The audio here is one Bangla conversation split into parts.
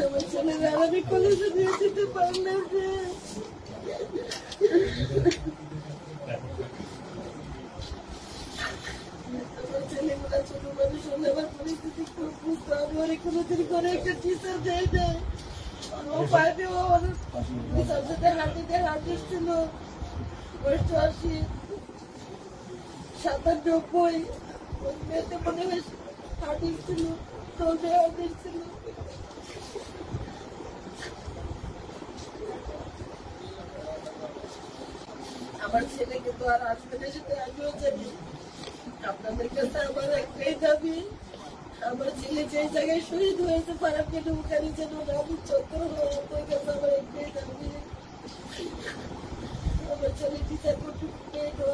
আমার ছেলেরা আমি কলেজে দিয়ে দিতে পারলাম যে ছেলেগুলা ছোট মানুষ হলে আমার পরিস্থিতি খুব বুঝতো। আমি অনেক কোনোদিন করে একটা টিচার দেয় যায় ও পাইবে ও সাবজেক্টে হার্ডিস ছিল 88 97 মেয়েতে মনে হয় হার্ডিস ছিল 12 হার্ডিস ছিল। আমার ছেলে কিন্তু আর আসবে না সেটা আমিও জানি। আপনাদের কাছে আমার একটাই দাবি, আমার ছেলে যে জায়গায় শহীদ হয়েছে ফারাক্কা ডুমকারি যেন রাবি চত্বর হয়। আপনার কাছে আমার একটাই দাবি, আমার ছেলে বিচার করতে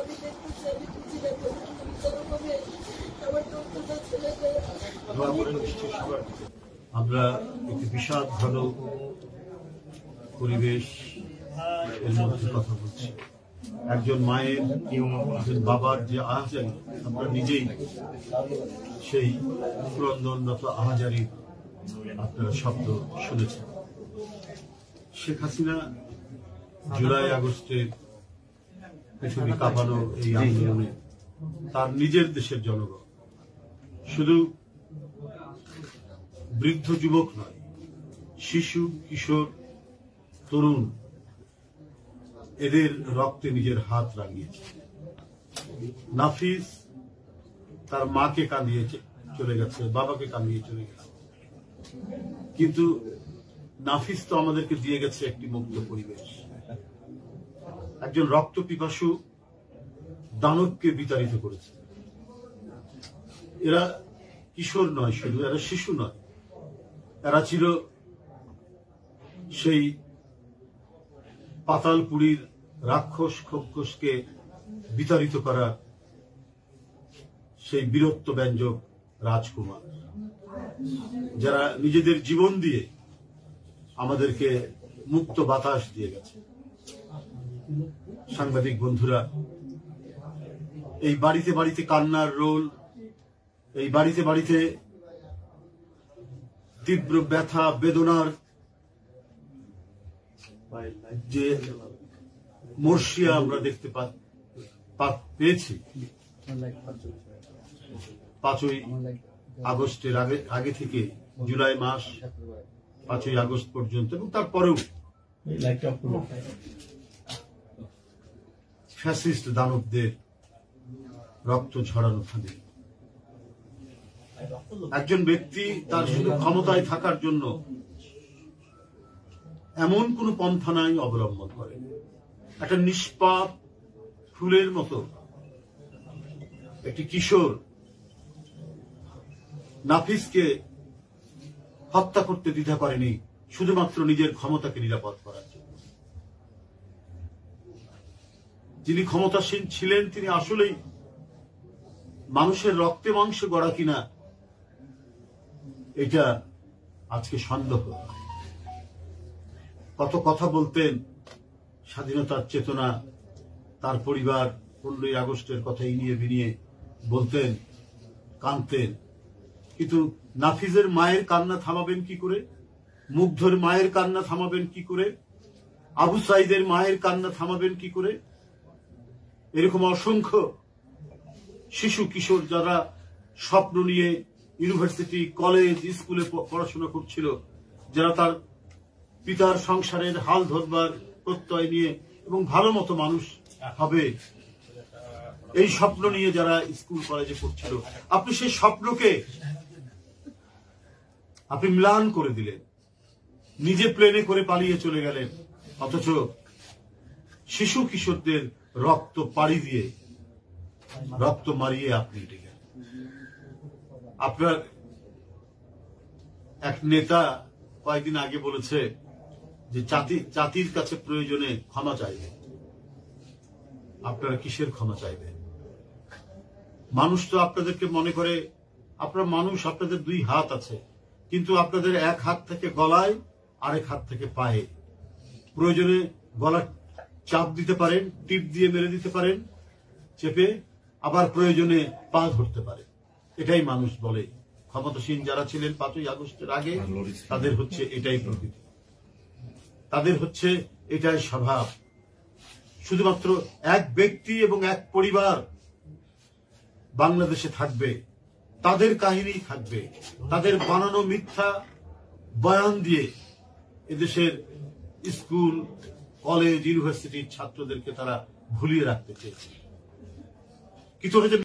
আমি দেখতেছি, আমি খুঁজি না বিচারও হবে আমার দোষটা ছেলেকে। আমরা একটি বিষাদ ঘন পরিবেশ এর মধ্যে কথা বলছি। একজন মায়ের একজন বাবার যে আহাজারি, আপনারা নিজেই সেই ক্রন্দনরত আহাজারি আপনারা শব্দ শুনেছেন। শেখ হাসিনা জুলাই আগস্টের পৃথিবী কাঁপানো এই আন্দোলনে তার নিজের দেশের জনগণ, শুধু বৃদ্ধ যুবক নয়, শিশু কিশোর তরুণ, এদের রক্তে নিজের হাত রাঙিয়েছে। নাফিস তার মাকে কাঁদিয়ে চলে গেছে, বাবাকে কাঁদিয়ে চলে গেছে, কিন্তু নাফিস তো আমাদেরকে দিয়ে গেছে একটি মুক্ত পরিবেশ। একজন রক্ত পিপাসু দানবকে বিতাড়িত করেছে। এরা কিশোর নয়, শুধু এরা শিশু নয়, এরা ছিল সেই পাতালপুরীর রাক্ষস খোকসকে বিতাড়িত করা সেই বীরত্ব ব্যঞ্জক রাজকুমার, যারা নিজেদের জীবন দিয়ে আমাদেরকে মুক্ত বাতাস দিয়ে গেছে। সাংবাদিক বন্ধুরা, এই বাড়িতে বাড়িতে কান্নার রোল, এই বাড়িতে বাড়িতে তীব্র ব্যথা বেদনার যে মর্শিয়া আমরা দেখতে পেয়েছি 5ই আগস্টের আগে থেকে জুলাই মাস 5ই আগস্ট পর্যন্ত এবং তারপরেও ফ্যাসিস্ট দানবদের রক্ত ঝরানো ফাঁদে একজন ব্যক্তি তার শুধু ক্ষমতায় থাকার জন্য এমন কোন পন্থা নাই অবলম্বন করে। একটা নিষ্পাপ ফুলের মতো একটি কিশোর নাফিসকে হত্যা করতে দ্বিধা করেনি শুধুমাত্র নিজের ক্ষমতাকে নিরাপদ করার জন্য। যিনি ক্ষমতাসীন ছিলেন তিনি আসলেই মানুষের রক্তে মাংসে গড়া কিনা এটা আজকে সন্দেহ। কত কথা বলতেন, স্বাধীনতার চেতনা, তার পরিবার 15ই আগস্টের কথা ইনিয়ে বিনিয়ে বলতেন, কাঁদতেন, কিন্তু নাফিজের মায়ের কান্না থামাবেন কি করে? মুগ্ধর মায়ের কান্না থামাবেন কি করে? আবু সাইদের মায়ের কান্না থামাবেন কি করে? এরকম অসংখ্য শিশু কিশোর যারা স্বপ্ন নিয়ে ইউনিভার্সিটি কলেজ স্কুলে পড়াশোনা করছিল, যারা তার পিতার সংসারের হাল ধরবার প্রত্যয় নিয়ে এবং ভালো মতো মানুষ হবে এই স্বপ্ন নিয়ে যারা স্কুল কলেজে পড়ছিল, আপনি সেই স্বপ্নকে আপনি ম্লান করে দিলেন, নিজে প্লেনে করে পালিয়ে চলে গেলেন, অথচ শিশু কিশোরদের রক্ত পাড়ি দিয়ে রক্ত মারিয়ে আপনি উঠে গেলেন। আপনার এক নেতা কয়েকদিন আগে বলেছে যে জাতির কাছে প্রয়োজনে ক্ষমা চাইবে। আপনারা কিসের ক্ষমা চাইবেন? মানুষ তো আপনাদেরকে মনে করে আপনারা মানুষ, আপনাদের 2 হাত আছে, কিন্তু আপনাদের এক হাত থেকে গলায়, আরেক হাত থেকে পায়ে। প্রয়োজনে গলা চাপ দিতে পারেন, টিপ দিয়ে মেরে দিতে পারেন চেপে, আবার প্রয়োজনে পা ধরতে পারে। এটাই মানুষ বলে। ক্ষমতাসীন যারা ছিলেন 5ই আগস্টের আগে, তাদের হচ্ছে এটাই প্রকৃতি, তাদের হচ্ছে এটাই স্বভাব। শুধুমাত্র এক ব্যক্তি এবং এক পরিবার বাংলাদেশে থাকবে, তাদের কাহিনী থাকবে, তাদের বানানো মিথ্যা বয়ান দিয়ে এদেশের স্কুল, কলেজ, ইউনিভার্সিটির ছাত্রদেরকে তারা ভুলিয়ে রাখতে চেয়েছে। কিছু হচ্ছে